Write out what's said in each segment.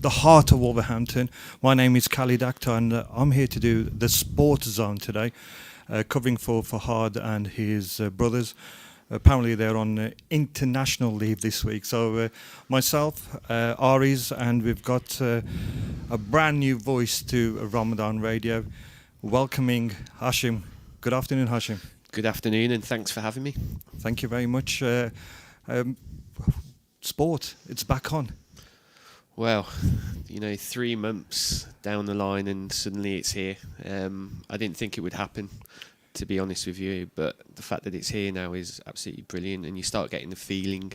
the heart of Wolverhampton. My name is Khalid Akhtar, and I'm here to do the Sport Zone today, covering for Fahad and his brothers. Apparently they're on international leave this week. So myself, Ari's, and we've got a brand new voice to Ramadan Radio, welcoming Hashim. Good afternoon, Hashim. Good afternoon, and thanks for having me. Thank you very much. Sport, it's back on. Well, 3 months down the line and suddenly it's here. I didn't think it would happen, to be honest with you, but the fact that it's here now is absolutely brilliant, and you start getting the feeling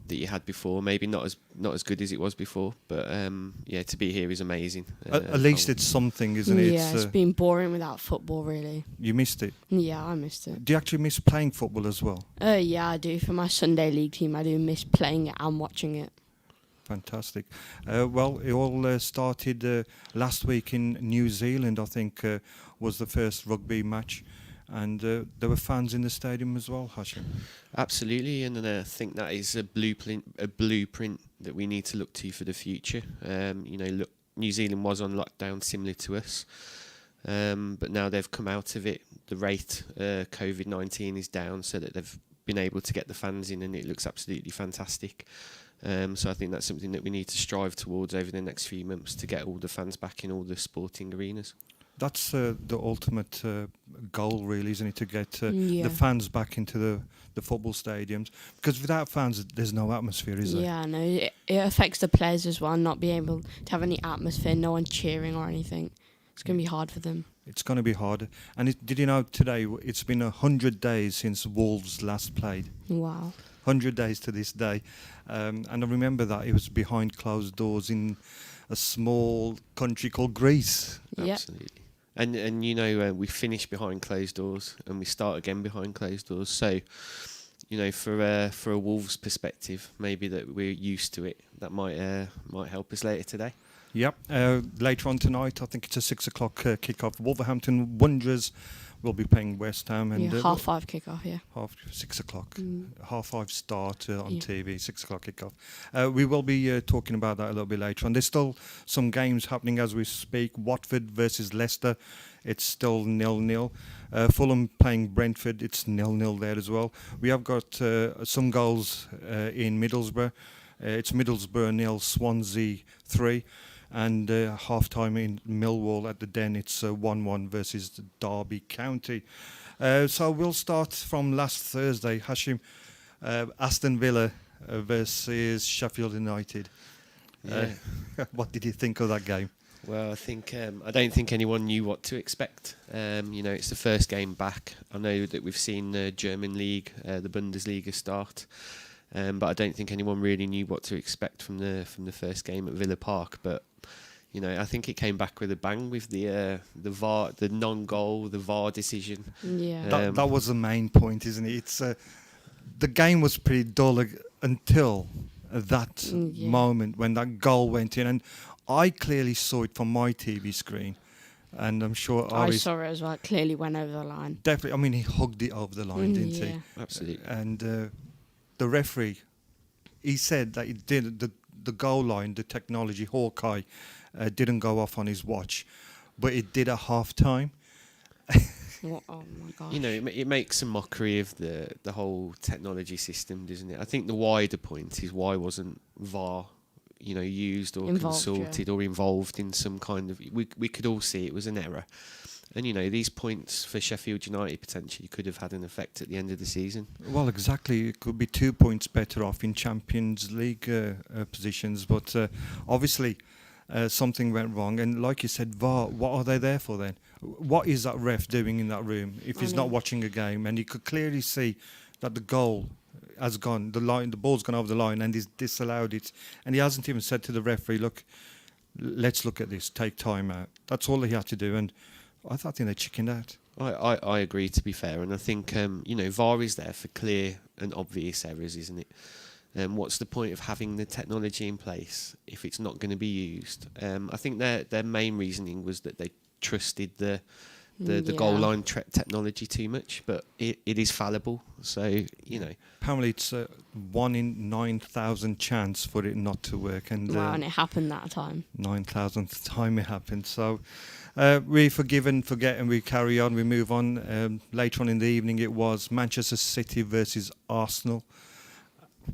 that you had before. Maybe not as good as it was before, but to be here is amazing. At least it's something, isn't it? Yeah, it's been boring without football, really. You missed it? Yeah, I missed it. Do you actually miss playing football as well? Yeah, I do. For my Sunday league team, I do miss playing it and watching it. Fantastic. Well, it all started last week in New Zealand, I think, was the first rugby match. And there were fans in the stadium as well, Hashim. Absolutely, and I think that is a blueprint that we need to look to for the future. Look, New Zealand was on lockdown similar to us, but now they've come out of it. The rate COVID-19 is down, so that they've been able to get the fans in, and it looks absolutely fantastic. So I think that's something that we need to strive towards over the next few months, to get all the fans back in all the sporting arenas. That's the ultimate goal, really, isn't it? To get the fans back into the football stadiums. Because without fans, there's no atmosphere, is there? Yeah, no, it affects the players as well, not being able to have any atmosphere, no one cheering or anything. It's going to be hard for them. It's going to be hard. And did you know today, it's been 100 days since Wolves last played? Wow. 100 days to this day. And I remember that it was behind closed doors in a small country called Greece. Yep. Absolutely. And we finish behind closed doors and we start again behind closed doors. So, for a Wolves perspective, maybe that we're used to it. That might help us later today. Yep. Later on tonight, I think it's a 6 o'clock kick-off. Wolverhampton Wanderers will be playing West Ham. And 5:30 kick-off, yeah. 6 o'clock. 5:30 start on TV, 6 o'clock kick-off. We will be talking about that a little bit later on. There's still some games happening as we speak. Watford versus Leicester, it's still 0-0. Fulham playing Brentford, it's 0-0 there as well. We have got some goals in Middlesbrough. It's Middlesbrough 0, Swansea 3. And half-time in Millwall at the Den, it's 1-1 versus Derby County. So we'll start from last Thursday. Hashim, Aston Villa versus Sheffield United. Yeah. What did you think of that game? Well, I think I don't think anyone knew what to expect. It's the first game back. I know that we've seen the German league, the Bundesliga start. But I don't think anyone really knew what to expect from the first game at Villa Park. But I think it came back with a bang with the VAR, the non-goal, the VAR decision. Yeah, that was the main point, isn't it? It's the game was pretty dull until that moment when that goal went in, and I clearly saw it from my TV screen. And I'm sure I saw it as well. It clearly went over the line. Definitely. I mean, he hugged it over the line, didn't he? Absolutely. And the referee, he said that it did the goal line, the technology, Hawkeye, didn't go off on his watch, but it did at half time. Oh my gosh. It makes a mockery of the whole technology system, doesn't it? I think the wider point is, why wasn't VAR used or consulted or involved in some kind of... We could all see it was an error. And, these points for Sheffield United potentially could have had an effect at the end of the season. Well, exactly. It could be 2 points better off in Champions League positions. But obviously, something went wrong. And like you said, VAR, what are they there for then? What is that ref doing in that room if he's not watching a game? And you could clearly see that the goal has gone, the ball's gone over the line, and he's disallowed it. And he hasn't even said to the referee, look, let's look at this, take time out. That's all he had to do. And I think they chickened out. I agree, to be fair, and I think VAR is there for clear and obvious errors, isn't it? What's the point of having the technology in place if it's not going to be used? I think their main reasoning was that they trusted the the goal Yeah. line technology too much, but it is fallible. So Apparently, it's 1 in 9,000 chance for it not to work, and Wow, and it happened that time. 9,000th time it happened. So we forgive and forget, and we carry on. We move on. Later on in the evening, it was Manchester City versus Arsenal.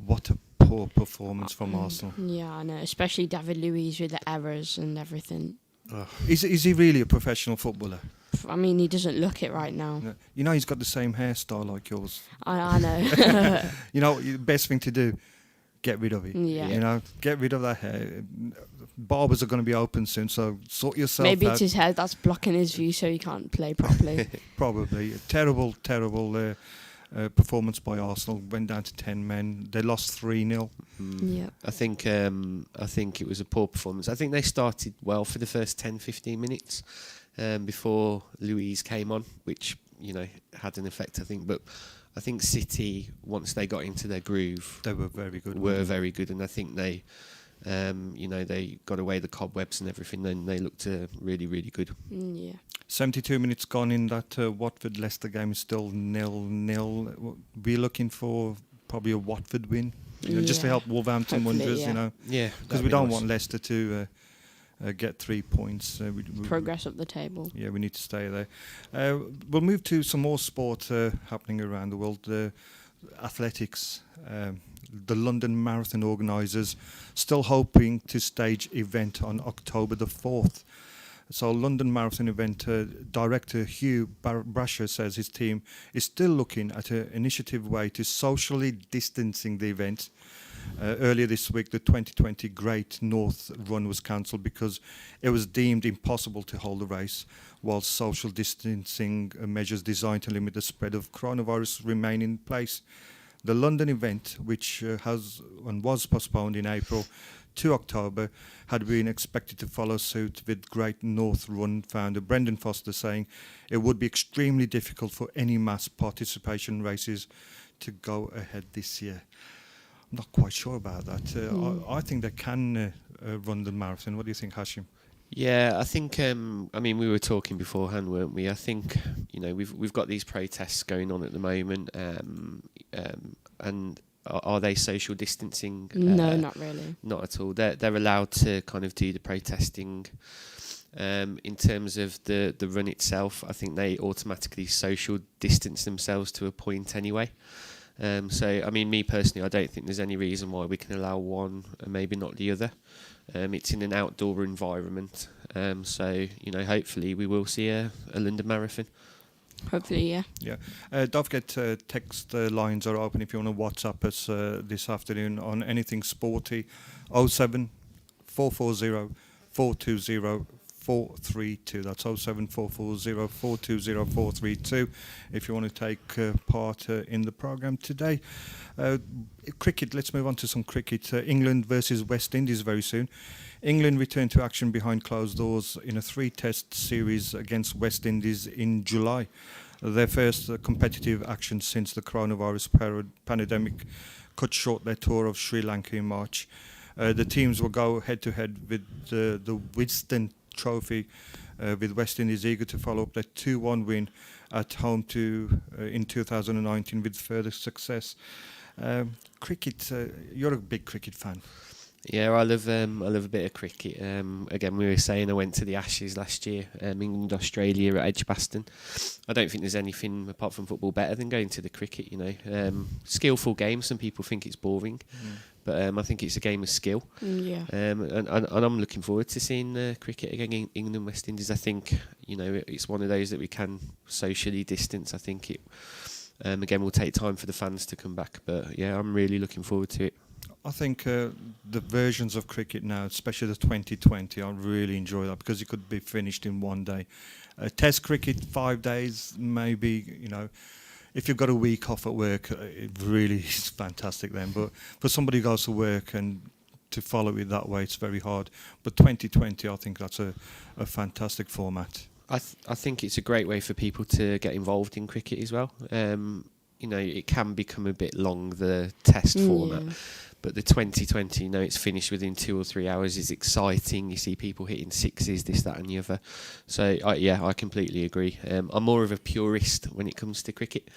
What a poor performance from Arsenal. Yeah, I know. Especially David Luiz with the errors and everything. Is he really a professional footballer? I mean, he doesn't look it right now. No. You know, he's got the same hairstyle like yours. I know. You know, the best thing to do, get rid of it. Yeah. You know, get rid of that hair. Barbers are going to be open soon, so sort yourself Maybe out. it's his head that's blocking his view so he can't play properly. Probably. A terrible performance by Arsenal. Went down to 10 men. They lost 3-0. Yeah. I think it was a poor performance. I think they started well for the first 10-15 minutes before Louise came on, which had an effect, I think. But I think City, once they got into their groove, They were very good. very good, and I think they they got away the cobwebs and everything. Then they looked really, really good. Yeah. 72 minutes gone in that Watford-Leicester game is still 0-0. We're looking for probably a Watford win, just to Yeah. help Wolverhampton Hopefully, Wanderers, yeah. Yeah, because we don't want Leicester to get 3 points. Progress up the table. Yeah, we need to stay there. We'll move to some more sport happening around the world. Athletics. The London Marathon organisers still hoping to stage event on October the 4th. So London Marathon event director Hugh Brasher says his team is still looking at an initiative way to socially distancing the event. Earlier this week, the 2020 Great North Run was cancelled because it was deemed impossible to hold the race, while social distancing measures designed to limit the spread of coronavirus remain in place. The London event, which has and was postponed in April to October, had been expected to follow suit, with Great North Run founder Brendan Foster saying it would be extremely difficult for any mass participation races to go ahead this year. I'm not quite sure about that. I think they can run the marathon. What do you think, Hashim? Yeah, I think. We were talking beforehand, weren't we? I think we've got these protests going on at the moment, and are they social distancing? No, not really. Not at all. They're allowed to kind of do the protesting. In terms of the run itself, I think they automatically social distance themselves to a point anyway. So, me personally, I don't think there's any reason why we can allow one and maybe not the other. It's in an outdoor environment. So, hopefully we will see a London Marathon. Hopefully, yeah. Yeah. Don't forget, text lines are open if you want to WhatsApp us this afternoon on anything sporty. 07 440 420 432. That's 07440 420 432 if you want to take part in the programme today. Cricket, let's move on to some cricket. England versus West Indies very soon. England returned to action behind closed doors in a 3-test series against West Indies in July. Their first competitive action since the coronavirus pandemic cut short their tour of Sri Lanka in March. The teams will go head-to-head with the Wisden Trophy, with West Indies eager to follow up their 2-1 win at home in 2019 with further success. Cricket, you're a big cricket fan. Yeah, I love a bit of cricket. Again, we were saying I went to the Ashes last year, England Australia at Edgbaston. I don't think there's anything apart from football better than going to the cricket. Skillful game. Some people think it's boring, but I think it's a game of skill. Yeah. And I'm looking forward to seeing cricket again, England West Indies. I think it's one of those that we can socially distance. I think it again will take time for the fans to come back, but yeah, I'm really looking forward to it. I think the versions of cricket now, especially the 2020, I really enjoy that because it could be finished in one day. Test cricket, 5 days, maybe, if you've got a week off at work, it really is fantastic then. But for somebody who goes to work and to follow it that way, it's very hard. But 2020, I think that's a fantastic format. I think it's a great way for people to get involved in cricket as well. it can become a bit long, the test format. Yeah. But the 2020, it's finished within 2 or 3 hours, is exciting. You see people hitting sixes, this, that, and the other. So, I completely agree. I'm more of a purist when it comes to cricket,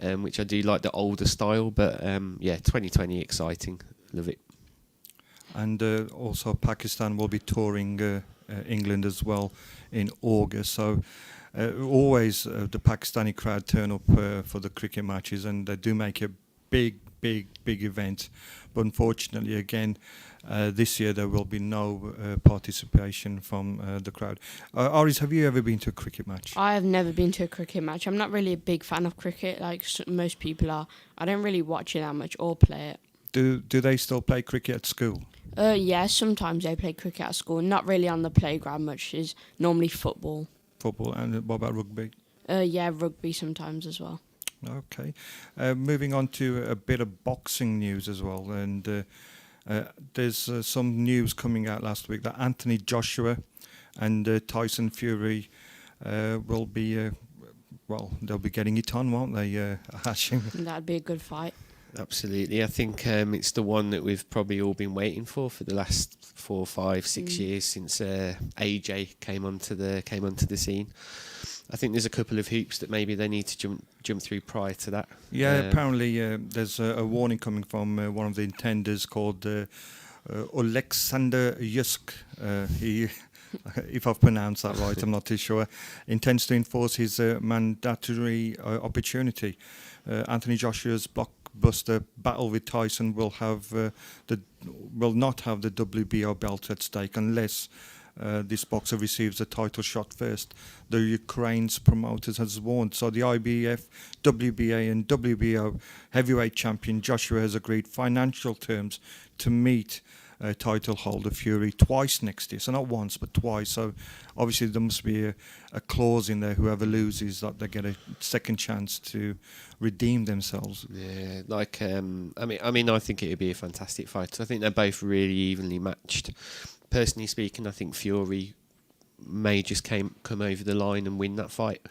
which I do like the older style. But, 2020, exciting. Love it. And also Pakistan will be touring England as well in August. So always the Pakistani crowd turn up for the cricket matches, and they do make a big event. But unfortunately, again, this year there will be no participation from the crowd. Aris, have you ever been to a cricket match? I have never been to a cricket match. I'm not really a big fan of cricket, like most people are. I don't really watch it that much or play it. Do they still play cricket at school? Yeah, sometimes they play cricket at school. Not really on the playground much. Is normally football. Football, and what about rugby? Yeah, rugby sometimes as well. Okay. Moving on to a bit of boxing news as well. And there's some news coming out last week that Anthony Joshua and Tyson Fury will be, they'll be getting it on, won't they, Hashim? That'd be a good fight. Absolutely. I think it's the one that we've probably all been waiting for the last 4, 5, 6 years since AJ came onto the scene. I think there's a couple of hoops that maybe they need to jump through prior to that. Yeah, apparently there's a warning coming from one of the intenders called Alexander Yusk. He, if I've pronounced that right, I'm not too sure, intends to enforce his mandatory opportunity. Anthony Joshua's blockbuster battle with Tyson will not have the WBO belt at stake unless this boxer receives a title shot first. The Ukraine's promoters has warned. So the IBF, WBA and WBO heavyweight champion Joshua has agreed financial terms to meet title holder Fury twice next year. So not once, but twice. So obviously there must be a clause in there, whoever loses, that they get a second chance to redeem themselves. Yeah, I think it would be a fantastic fight. I think they're both really evenly matched. Personally speaking, I think Fury may just come over the line and win that fight.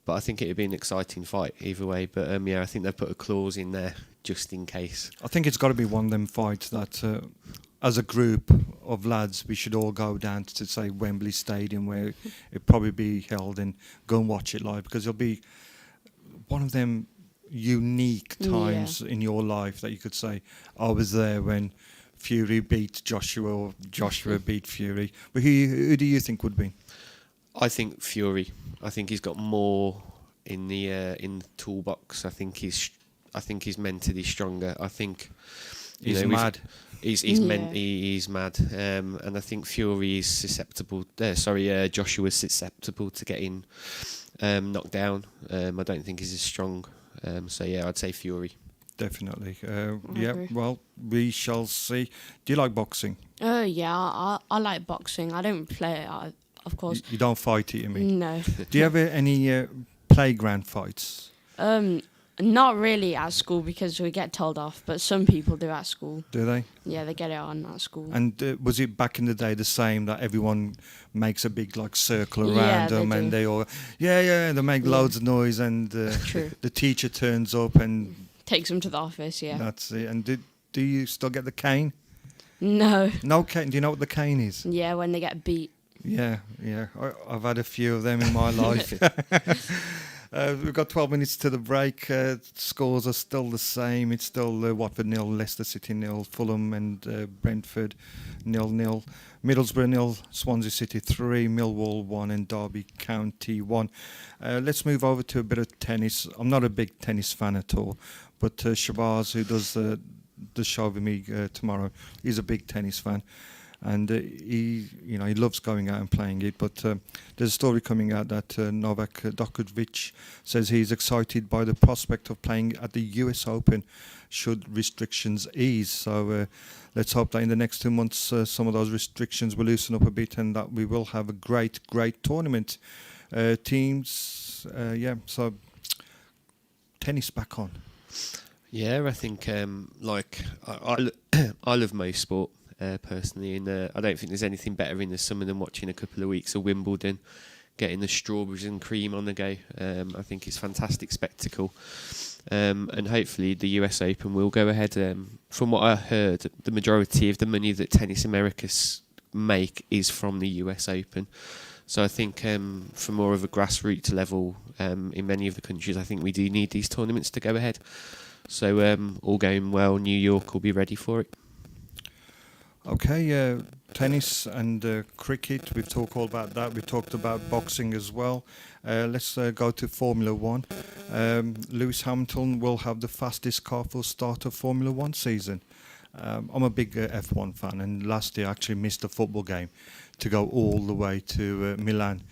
But I think it would be an exciting fight either way. But I think they've put a clause in there just in case. I think it's got to be one of them fights that, as a group of lads, we should all go down to, say, Wembley Stadium, where it'll probably be held, and go and watch it live, because it'll be one of them unique times in your life that you could say, I was there when Fury beat Joshua, or Joshua beat Fury. But who do you think would be? I think Fury. I think he's got more in the toolbox. I think he's mentally stronger. I think he's mad. He's mad, and I think Fury is susceptible. Joshua's susceptible to getting knocked down. I don't think he's as strong. I'd say Fury. Definitely. Well, we shall see. Do you like boxing? I like boxing. I don't play it, of course. You don't fight it, you mean? No. Do you have any playground fights? Not really at school, because we get told off, but some people do at school. Do they? Yeah, they get it on at school. And was it back in the day the same, that everyone makes a big circle around them, and they all, they make loads of noise, and the teacher turns up and takes them to the office, yeah. That's it. And do you still get the cane? No. No cane? Do you know what the cane is? Yeah, when they get beat. Yeah. I've had a few of them in my life. We've got 12 minutes to the break. Scores are still the same. It's still Watford 0, Leicester City 0, Fulham and Brentford 0-0. Middlesbrough 0, Swansea City 3, Millwall 1 and Derby County 1. Let's move over to a bit of tennis. I'm not a big tennis fan at all, but Shabazz, who does the show with me tomorrow, he's a big tennis fan. And he loves going out and playing it. But there's a story coming out that Novak Djokovic says he's excited by the prospect of playing at the US Open should restrictions ease. So let's hope that in the next 2 months some of those restrictions will loosen up a bit, and that we will have a great tournament. Teams, so tennis back on. Yeah, I think I love most sport. Personally, and I don't think there's anything better in the summer than watching a couple of weeks of Wimbledon, getting the strawberries and cream on the go. I think it's fantastic spectacle. And hopefully the US Open will go ahead. From what I heard, the majority of the money that Tennis Americas make is from the US Open. So I think for more of a grassroots level in many of the countries, I think we do need these tournaments to go ahead. So all going well, New York will be ready for it. Okay, tennis and cricket, we've talked all about that. We talked about boxing as well. Let's go to Formula One. Lewis Hamilton will have the fastest car for start of Formula One season. I'm a big F1 fan, and last year I actually missed a football game to go all the way to Milan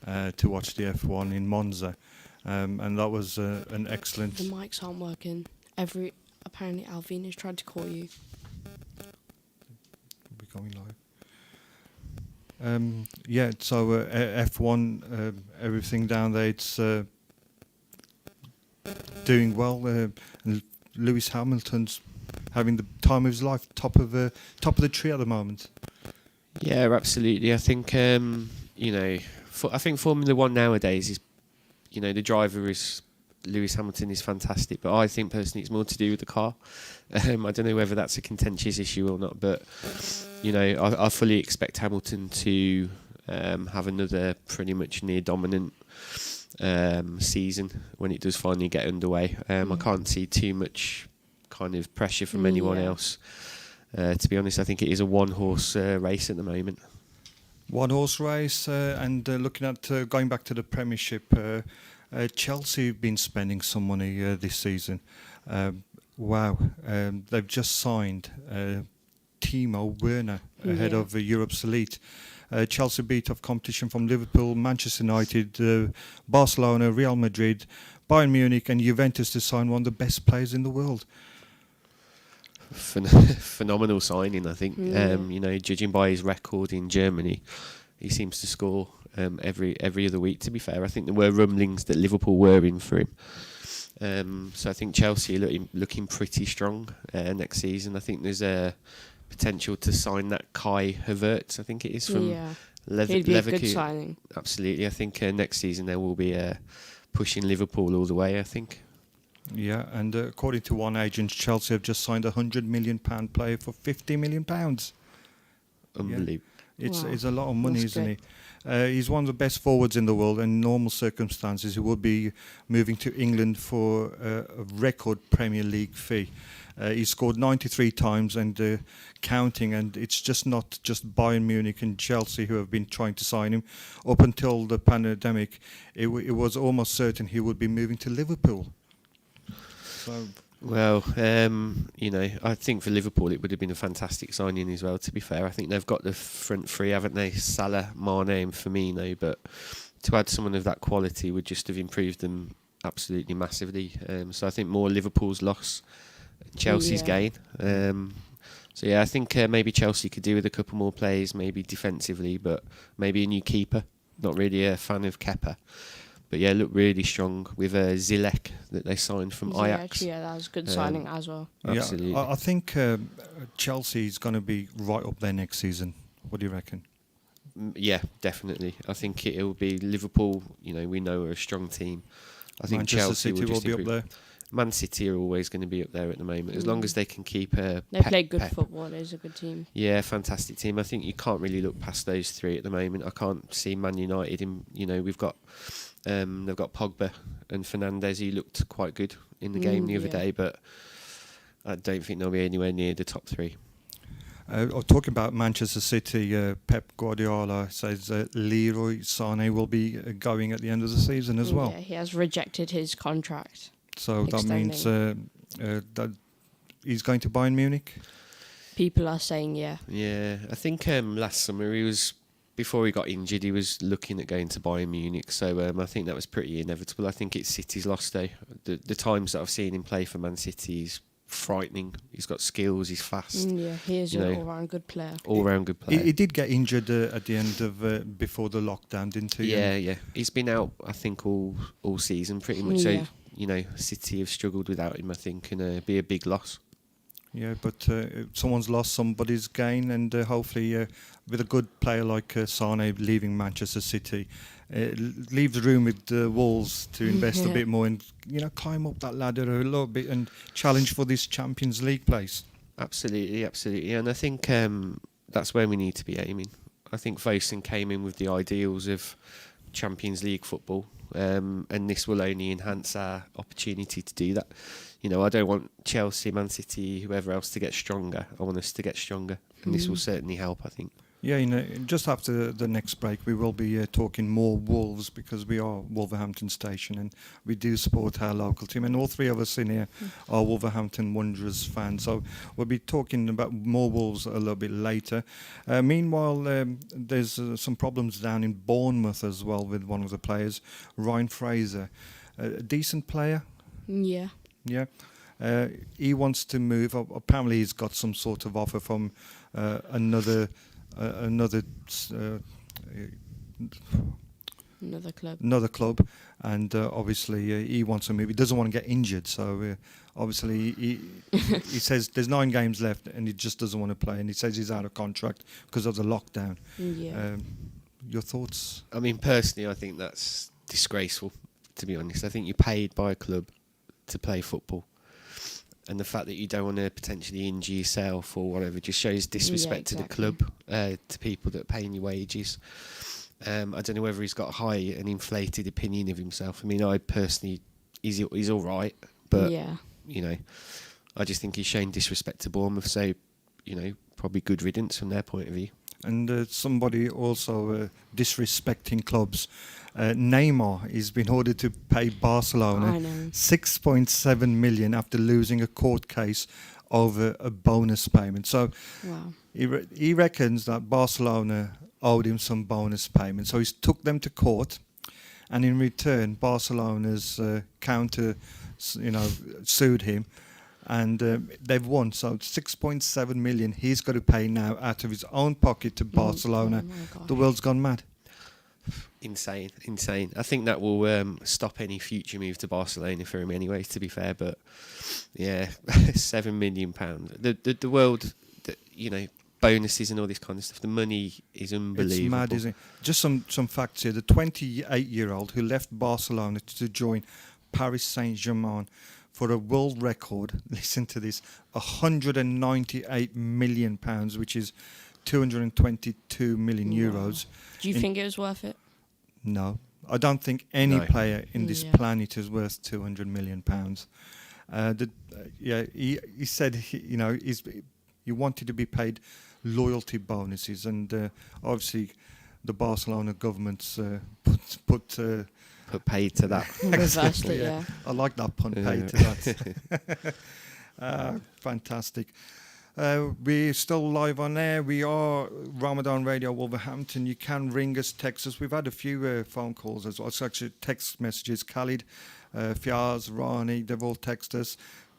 to watch the F1 in Monza. And that was an excellent... The mics aren't working. Apparently Alvin has tried to call you. We're going live. Yeah, so F1, everything down there, it's doing well. And Lewis Hamilton's having the time of his life, top of the tree at the moment. Yeah, absolutely. I think I think Formula One nowadays is, the driver is Lewis Hamilton is fantastic, but I think personally it's more to do with the car. I don't know whether that's a contentious issue or not, but I fully expect Hamilton to have another pretty much near dominant season when it does finally get underway. I can't see too much kind of pressure from anyone else. To be honest, I think it is a one-horse race at the moment. One-horse race, and looking at going back to the Premiership, Chelsea have been spending some money this season. Wow, they've just signed Timo Werner ahead of Europe's elite. Chelsea beat off competition from Liverpool, Manchester United, Barcelona, Real Madrid, Bayern Munich and Juventus to sign one of the best players in the world. Phenomenal signing, I think. Judging by his record in Germany, he seems to score every other week. To be fair, I think there were rumblings that Liverpool were in for him. So I think Chelsea are looking pretty strong next season. I think there's a potential to sign that Kai Havertz. I think it is from He'd be a good signing. Absolutely. I think next season there will be pushing Liverpool all the way, I think. Yeah, and according to one agent, Chelsea have just signed a £100 million player for £50 million. Unbelievable. Yeah. It's a lot of money, isn't he? He's one of the best forwards in the world. In normal circumstances, he would be moving to England for a record Premier League fee. He scored 93 times and counting, and it's just not just Bayern Munich and Chelsea who have been trying to sign him. Up until the pandemic, it was almost certain he would be moving to Liverpool. Well, I think for Liverpool it would have been a fantastic signing as well, to be fair. I think they've got the front three, haven't they? Salah, Mane and Firmino, but to add someone of that quality would just have improved them absolutely massively. So I think more Liverpool's loss, Chelsea's gain. I think maybe Chelsea could do with a couple more players, maybe defensively, but maybe a new keeper. Not really a fan of Kepa. But yeah, look really strong with Ziyech that they signed from Ajax. Yeah, that was a good signing as well. Absolutely. Yeah, I think Chelsea's going to be right up there next season. What do you reckon? Yeah, definitely. I think it'll be Liverpool. We know are a strong team. I think Manchester Chelsea City will be up there. Man City are always going to be up there at the moment, as long as they can keep They play good football. It is a good team. Yeah, fantastic team. I think you can't really look past those three at the moment. I can't see Man United we've got. They've got Pogba and Fernandes. He looked quite good in the game the other day, but I don't think they'll be anywhere near the top three. Talking about Manchester City, Pep Guardiola says Leroy Sané will be going at the end of the season as well. Yeah, he has rejected his contract. So that means that he's going to Bayern Munich? People are saying Yeah, I think last summer before he got injured, he was looking at going to Bayern Munich. So I think that was pretty inevitable. I think it's City's loss day. The times that I've seen him play for Man City, he's frightening. He's got skills. He's fast. Yeah, he is an all-round good player. All-round good player. He did get injured at the end of before the lockdown, didn't he? Yeah. He's been out, I think, all season pretty much. So City have struggled without him, I think, and be a big loss. Yeah, but someone's lost, somebody's gained, and hopefully, with a good player like Sane leaving Manchester City, it leaves room with the Wolves to invest a bit more and climb up that ladder a little bit and challenge for this Champions League place. Absolutely, absolutely, and I think that's where we need to be aiming. I think Fosun came in with the ideals of Champions League football, and this will only enhance our opportunity to do that. I don't want Chelsea, Man City, whoever else to get stronger. I want us to get stronger, and this will certainly help, I think. Yeah, just after the next break, we will be talking more Wolves because we are Wolverhampton Station and we do support our local team. And all three of us in here are Wolverhampton Wanderers fans. So we'll be talking about more Wolves a little bit later. Meanwhile, there's some problems down in Bournemouth as well with one of the players, Ryan Fraser. A decent player. Yeah. Yeah. He wants to move. Apparently, he's got some sort of offer from another club, and obviously he wants to move. He doesn't want to get injured, so obviously he says there's 9 games left, and he just doesn't want to play. And he says he's out of contract because of the lockdown. Yeah. Your thoughts? I mean, personally, I think that's disgraceful. To be honest, I think you're paid by a club to play football. And the fact that you don't want to potentially injure yourself or whatever just shows disrespect to the club, to people that are paying your wages. I don't know whether he's got a high and inflated opinion of himself. I mean, I personally, he's all right, but I just think he's shown disrespect to Bournemouth. So, probably good riddance from their point of view. And somebody also disrespecting clubs. Neymar has been ordered to pay Barcelona 6.7 million after losing a court case over a bonus payment. So he reckons that Barcelona owed him some bonus payment. So he's took them to court, and in return, Barcelona's sued him. And they've won, so 6.7 million he's got to pay now out of his own pocket to Barcelona. The world's gone mad. Insane. I think that will stop any future move to Barcelona for him anyway, to be fair. But yeah, £7 million. The world, bonuses and all this kind of stuff. The money is unbelievable. It's mad, isn't it? Just some facts here. The 28-year-old who left Barcelona to join Paris Saint-Germain for a world record, listen to this, £198 million, which is 222 million euros. Do you think it was worth it? No. I don't think any player in this planet is worth £200 million. He said he wanted to be paid loyalty bonuses, and obviously the Barcelona government's put paid to that. Exactly, yeah. I like that pun, paid to that. Fantastic. We're still live on air. We are Ramadan Radio Wolverhampton. You can ring us, text us. We've had a few phone calls as well. It's actually text messages. Khalid, Fiaz, Rani, they've all texted us.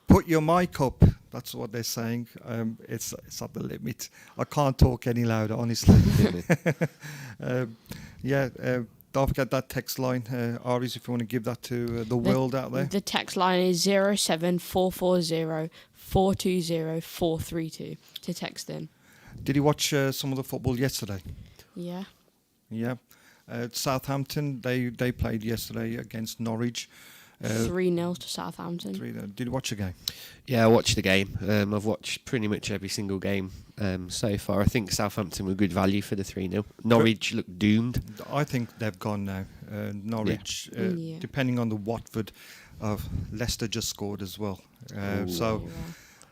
Put your mic up. That's what they're saying. It's at the limit. I can't talk any louder, honestly. Don't forget that text line, Aries, if you want to give that to the world out there. The text line is 07440 420 432 to text in. Did you watch some of the football yesterday? Yeah. Yeah. Southampton, they played yesterday against Norwich. 3-0 to Southampton. 3-0. Did you watch the game? Yeah, I watched the game. I've watched pretty much every single game so far. I think Southampton were good value for the 3-0. Norwich looked doomed. I think they've gone now. Norwich, depending on the Watford, Leicester just scored as well.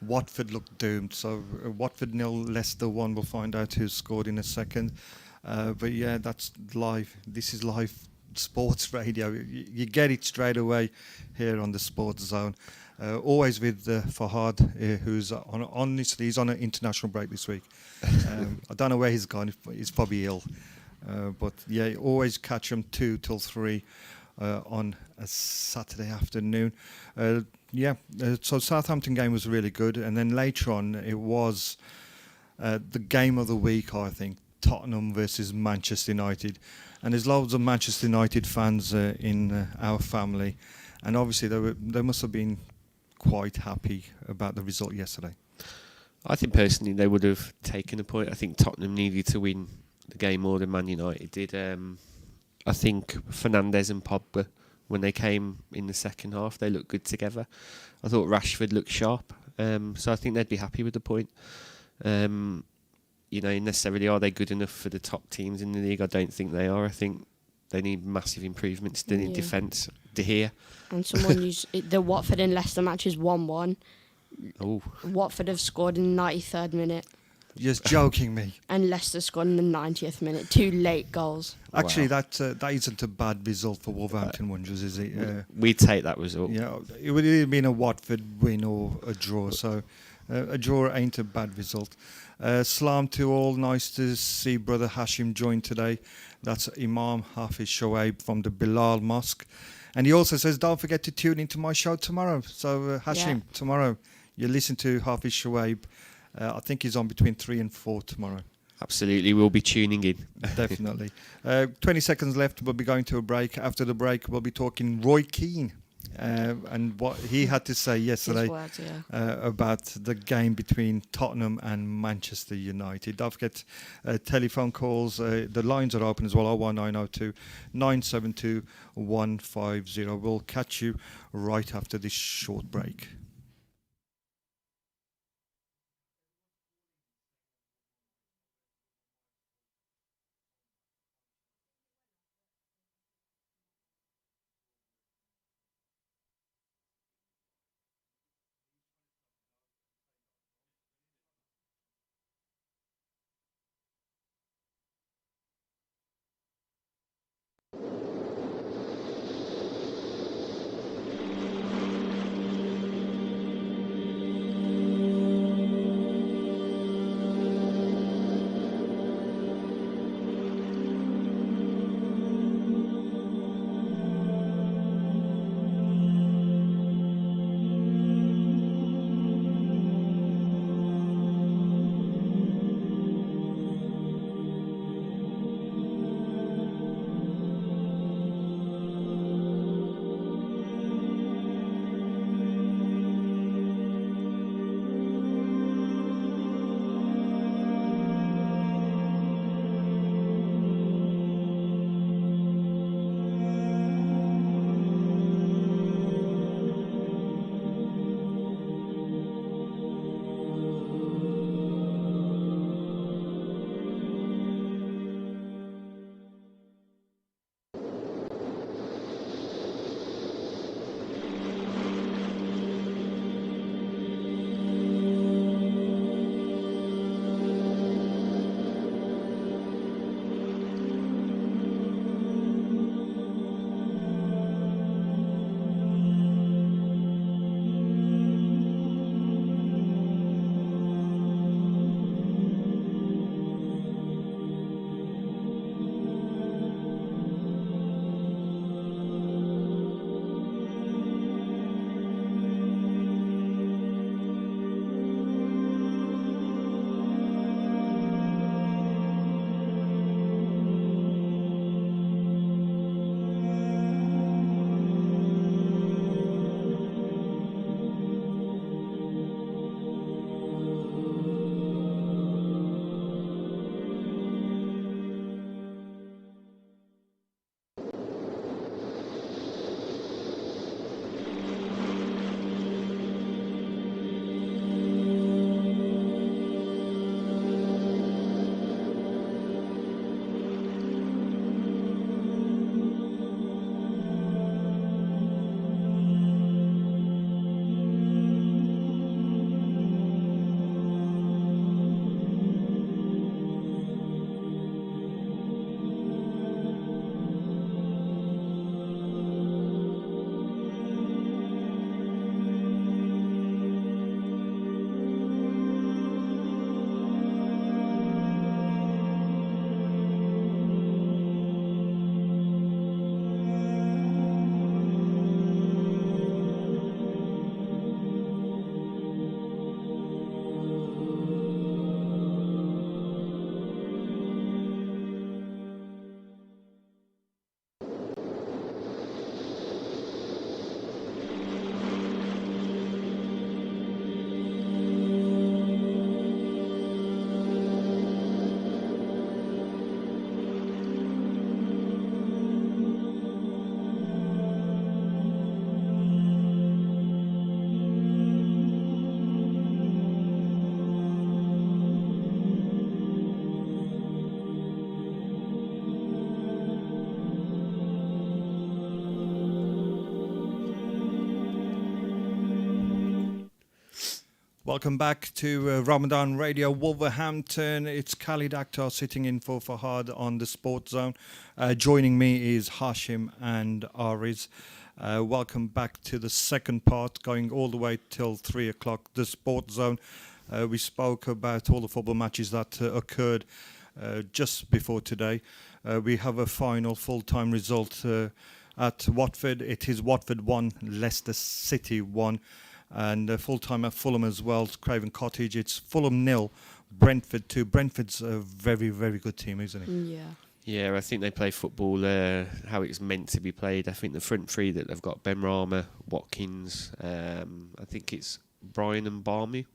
Watford looked doomed. So Watford 0, Leicester 1. We'll find out who scored in a second. But yeah, that's live. This is live sports radio. You get it straight away here on the Sports Zone. Always with Fahad, who's he's on an international break this week. I don't know where he's gone. He's probably ill. But yeah, always catch him 2 till 3 on a Saturday afternoon. So Southampton game was really good, and then later on it was the game of the week, I think. Tottenham versus Manchester United, and there's loads of Manchester United fans in our family, and obviously they must have been quite happy about the result yesterday. I think personally they would have taken a point. I think Tottenham needed to win the game more than Man United did. I think Fernandes and Pogba, when they came in the second half, they looked good together. I thought Rashford looked sharp. So I think they'd be happy with the point. Necessarily are they good enough for the top teams in the league? I don't think they are. I think they need massive improvements. They need defence. De Gea. And someone the Watford and Leicester match is 1-1. Oh, Watford have scored in the 93rd minute. You're just joking me. And Leicester scored in the 90th minute. 2 late goals. Actually, that isn't a bad result for Wolverhampton Wanderers, is it? we'd take that result. Yeah, it would have been a Watford win or a draw, so a draw ain't a bad result. Salam to all. Nice to see Brother Hashim join today. That's Imam Hafiz Shoaib from the Bilal Mosque. And he also says, don't forget to tune into my show tomorrow. So, Hashim, tomorrow, you listen to Hafiz Shoaib. I think he's on between 3 and 4 tomorrow. Absolutely, we'll be tuning in. Definitely. 20 seconds left. We'll be going to a break. After the break, we'll be talking Roy Keane and what he had to say yesterday about the game between Tottenham and Manchester United. Don't forget telephone calls. The lines are open as well, 01902 972 150. We'll catch you right after this short break. Welcome back to Ramadan Radio Wolverhampton. It's Khalid Akhtar sitting in for Fahad on the Sports Zone. Joining me is Hashim and Ariz. Welcome back to the second part, going all the way till 3 o'clock, the Sports Zone. We spoke about all the football matches that occurred just before today. We have a final full-time result at Watford. It is Watford 1, Leicester City 1. And full-time at Fulham as well, Craven Cottage. It's Fulham 0, Brentford 2. Brentford's a very, very good team, isn't it? Yeah. Yeah, I think they play football how it's meant to be played. I think the front three that they've got, Benrahma, Watkins, I think it's Bryan and Barmu.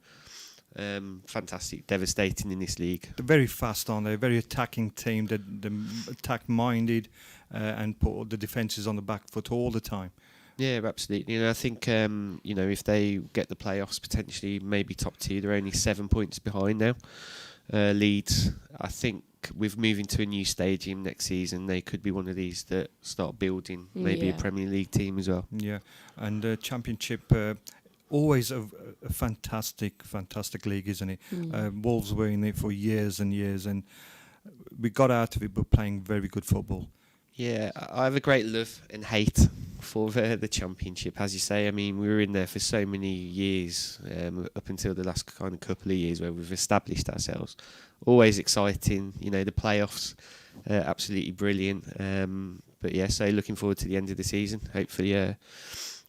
Fantastic, devastating in this league. They're very fast, aren't they? Very attacking team. They're attack-minded and put the defences on the back foot all the time. Yeah, absolutely. I think if they get the playoffs, potentially maybe top 2, they're only 7 points behind now. Leeds, I think, with moving to a new stadium next season, they could be one of these that start building maybe a Premier League team as well. Yeah, and Championship, always a fantastic league, isn't it? Wolves were in it for years and years, and we got out of it, but playing very good football. Yeah, I have a great love and hate for the Championship, as you say. I mean, we were in there for so many years, up until the last kind of couple of years where we've established ourselves. Always exciting, the playoffs, absolutely brilliant. But yeah, so looking forward to the end of the season. Hopefully,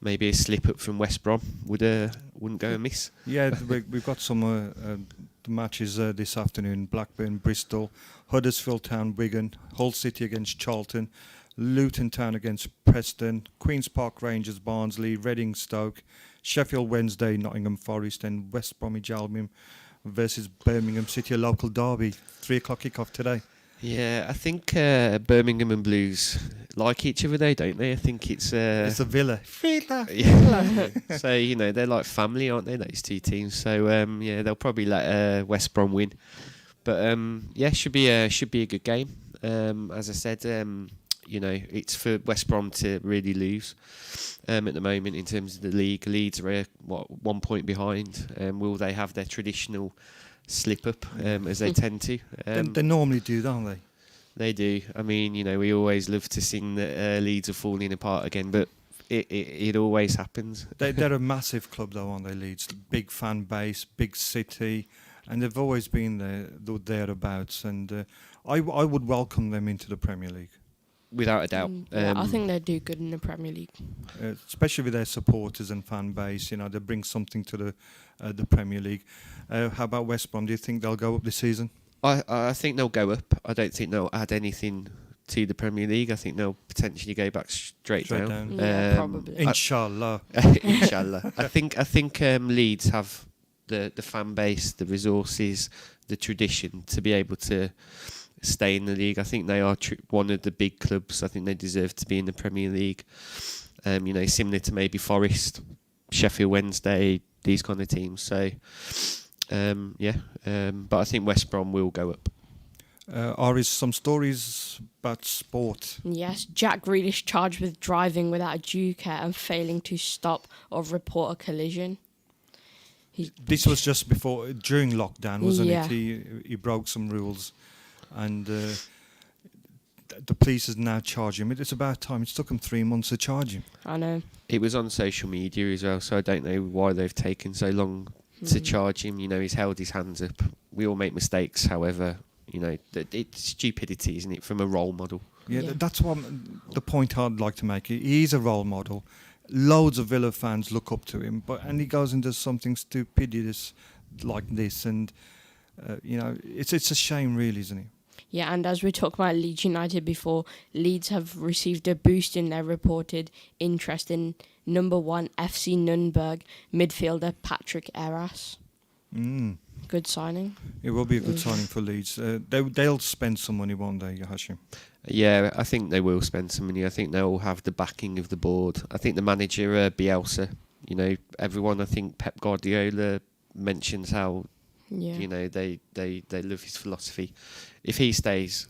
maybe a slip up from West Brom wouldn't go amiss. Yeah, we've got some matches this afternoon: Blackburn, Bristol, Huddersfield Town, Wigan, Hull City against Charlton, Luton Town against Preston, Queen's Park Rangers, Barnsley, Reading, Stoke, Sheffield Wednesday, Nottingham Forest, and West Bromwich Albion versus Birmingham City, a local derby. 3 o'clock kickoff today. Yeah, I think Birmingham and Blues like each other, though, don't they? I think it's a Villa. Yeah. So they're like family, aren't they? Those two teams. So they'll probably let West Brom win. But should be a good game. As I said, it's for West Brom to really lose at the moment in terms of the league. Leeds are 1 point behind. Will they have their traditional slip up as they tend to? They normally do, don't they? They do. I mean, we always love to sing that Leeds are falling apart again, but it always happens. They're a massive club, though, aren't they, Leeds? Big fan base, big city, and they've always been thereabouts. And I would welcome them into the Premier League. Without a doubt. I think they do good in the Premier League. Especially with their supporters and fan base, they bring something to the Premier League. How about West Brom? Do you think they'll go up this season? I think they'll go up. I don't think they'll add anything to the Premier League. I think they'll potentially go back straight down. Yeah, probably. Inshallah. Inshallah. I think Leeds have the fan base, the resources, the tradition to be able to stay in the league. I think they are one of the big clubs. I think they deserve to be in the Premier League. Similar to maybe Forest, Sheffield Wednesday, these kind of teams. So, but I think West Brom will go up. Are some stories about sport? Yes, Jack Grealish charged with driving without a due care and failing to stop or report a collision. This was just during lockdown, wasn't Yeah. it? He broke some rules. And the police has now charged him. It's about time. It's took them 3 months to charge him. I know. It was on social media as well, so I don't know why they've taken so long to charge him. He's held his hands up. We all make mistakes, however, it's stupidity, isn't it, from a role model? Yeah. That's what the point I'd like to make. He's a role model. Loads of Villa fans look up to him, and he goes and does something stupidous like this, and it's a shame, really, isn't it? Yeah, and as we talked about Leeds United before, Leeds have received a boost in their reported interest in number 1 FC Nürnberg midfielder Patrick Eras. Good signing. It will be a good signing for Leeds. They'll spend some money, won't they, Hashim? Yeah, I think they will spend some money. I think they'll have the backing of the board. I think the manager, Bielsa, everyone, I think Pep Guardiola mentions how they love his philosophy. If he stays,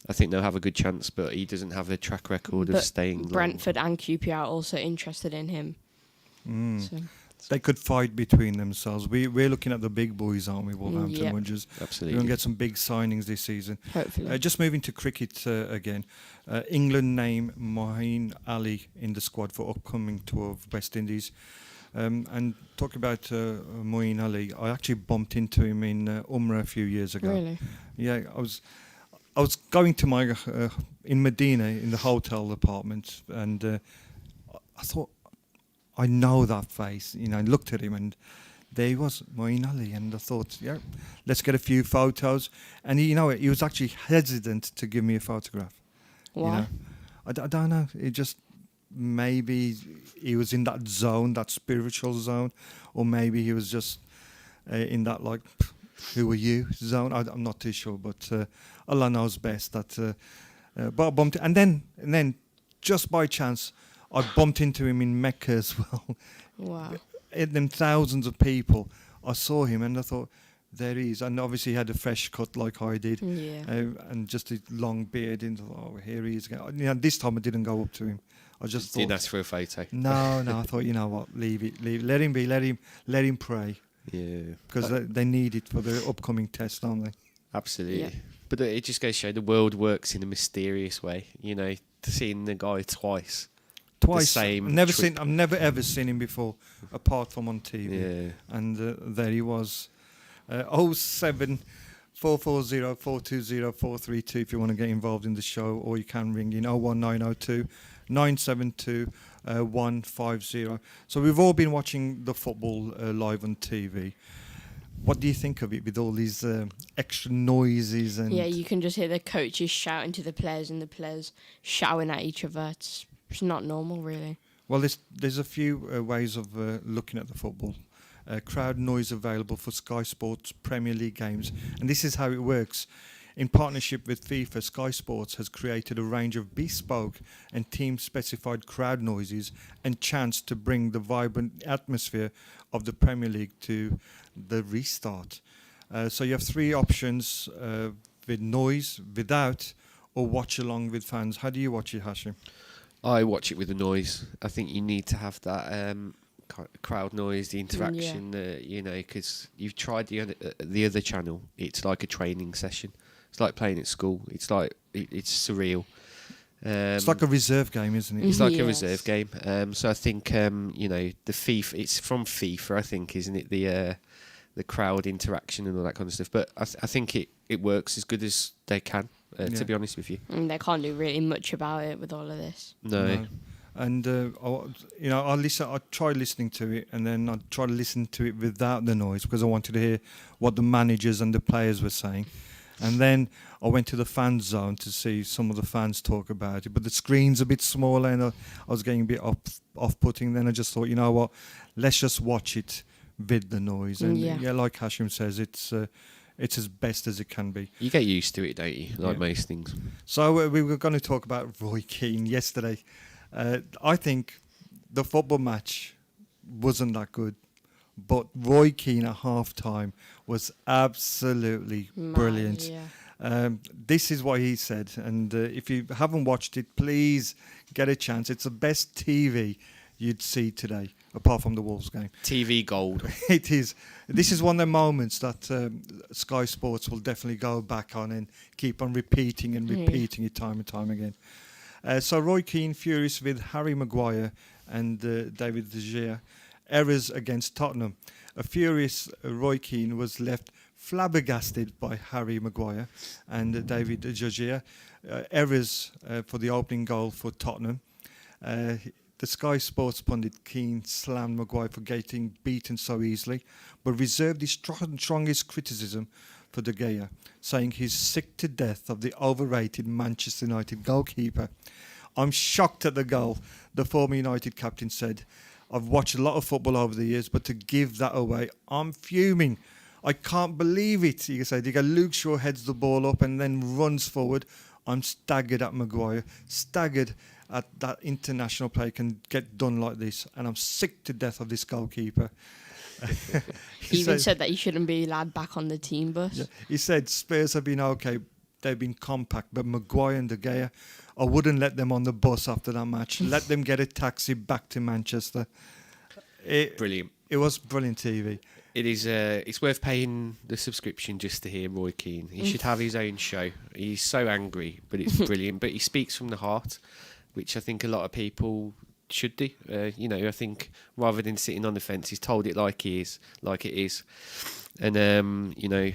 I think they'll have a good chance, but he doesn't have a track record of staying long. Brentford and QPR are also interested in him. they could fight between themselves. We're looking at the big boys, aren't we, Wolverhampton Yep. Wanderers? We're Absolutely. going to get some big signings this season. Hopefully. Just moving to cricket again. England name Moeen Ali in the squad for upcoming tour of West Indies. And talking about Moeen Ali, I actually bumped into him in Umrah a few years ago. Really? Yeah, I was going to my in Medina in the hotel apartment, and I thought, I know that face. I looked at him, and there he was, Moeen Ali, and I thought, yeah, let's get a few photos. And he was actually hesitant to give me a photograph. Why? I don't know. It just maybe he was in that zone, that spiritual zone, or maybe he was just in that like, who are you zone. I'm not too sure, but Allah knows best. That, but I bumped, and then just by chance, I bumped into him in Mecca as well. Wow. In them thousands of people, I saw him, and I thought, there he is. And obviously he had a fresh cut like I did, Yeah. and just a long beard. And oh, here he is again. This time I didn't go up to him. I just thought, Didn't ask for a photo. no. I thought, you know what, leave it. Let him be. Let him pray, Yeah. because they need it for the upcoming test, don't they? Absolutely. Yeah. But it just goes to show the world works in a mysterious way. Seeing the guy twice. Twice. same I've never ever seen him before, apart from on TV. Yeah. And there he was. 07 440 420 432 if you want to get involved in the show, or you can ring in 01902 972 150. So we've all been watching the football live on TV. What do you think of it with all these extra noises? And Yeah, you can just hear the coaches shouting to the players and the players shouting at each other. It's not normal, really. Well, there's a few ways of looking at the football. Crowd noise available for Sky Sports Premier League games, and this is how it works. In partnership with FIFA, Sky Sports has created a range of bespoke and team-specified crowd noises and chants to bring the vibrant atmosphere of the Premier League to the restart. So you have three options with noise, without, or watch along with fans. How do you watch it, Hashim? I watch it with the noise. I think you need to have that crowd noise, the interaction, because you've tried the other channel. It's like a training session. It's like playing at school. It's like it's surreal. It's like a reserve game, isn't it? It's like a Yes. reserve game. So I think the FIFA. It's from FIFA, I think, isn't it? The crowd interaction and all that kind of stuff. But I think it works as good as they can. Yeah. To be honest with you. And they can't do really much about it with all of this. No. And I tried listening to it, and then I tried to listen to it without the noise because I wanted to hear what the managers and the players were saying. And then I went to the fan zone to see some of the fans talk about it, but the screen's a bit smaller, and I was getting a bit off-putting. Then I just thought, you know what, let's just watch it with the noise. And Yeah. like Hashim says, it's as best as it can be. You get used to it, don't you? Like Yeah. most things. So we were going to talk about Roy Keane yesterday. I think the football match wasn't that good, but Roy Keane at half-time was absolutely brilliant. Yeah. This is what he said, and if you haven't watched it, please get a chance. It's the best TV you'd see today, apart from the Wolves game. TV gold. It is. This is one of the moments that Sky Sports will definitely go back on and keep on repeating and repeating it time and time again. So Roy Keane furious with Harry Maguire and David De Gea. Errors against Tottenham. A furious Roy Keane was left flabbergasted by Harry Maguire and David De Gea. Errors for the opening goal for Tottenham. The Sky Sports pundit Keane slammed Maguire for getting beaten so easily, but reserved his strongest criticism for De Gea, saying he's sick to death of the overrated Manchester United goalkeeper. I'm shocked at the goal, the former United captain said. I've watched a lot of football over the years, but to give that away, I'm fuming. I can't believe it, he said. Luke Shaw heads the ball up and then runs forward. I'm staggered at Maguire, staggered at that international player can get done like this, and I'm sick to death of this goalkeeper. He even said that he shouldn't be allowed back on the team bus. Yeah, he said Spurs have been okay, they've been compact, but Maguire and De Gea, I wouldn't let them on the bus after that match. Let them get a taxi back to Manchester. Brilliant. It was brilliant TV. It is. It's worth paying the subscription just to hear Roy Keane. He should have his own show. He's so angry, but it's brilliant. But he speaks from the heart, which I think a lot of people should do. I think rather than sitting on the fence, he's told it like it is. And